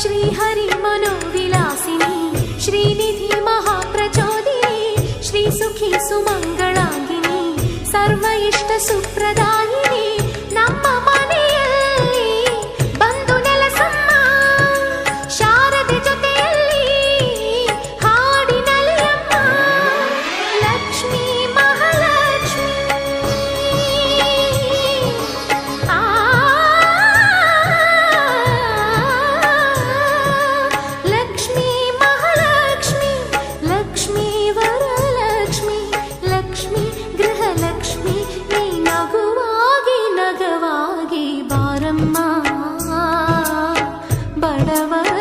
श्रीहरि मनोविलासिनी श्रीनिधि महाप्रचोदिनी श्रीसुखी सुमंगलांगिनी सर्व इष्ट सुप्रदायिनी ನಮ್ಮ ಮನೆಯಲ್ಲಿ ಬಂದು ನೆಲೆಸಮ್ಮ ಶಾರದೆ ಜೊತೆಯಲ್ಲಿ ಹಾಡಿನಲ್ಲಿ ಅಮ್ಮ ಲಕ್ಷ್ಮೀ ಮಹಾಲಕ್ಷ್ಮಿ ಲಕ್ಷ್ಮೀ ಮಹಾಲಕ್ಷ್ಮಿ ಲಕ್ಷ್ಮೀ ವರಲಕ್ಷ್ಮಿ ಲಕ್ಷ್ಮೀ ಗೃಹಲಕ್ಷ್ಮಿ ನೀ ನಗುವಾಗಿ ನಗವಾಗಿ ಬಾರಮ್ಮ ಬಡವರ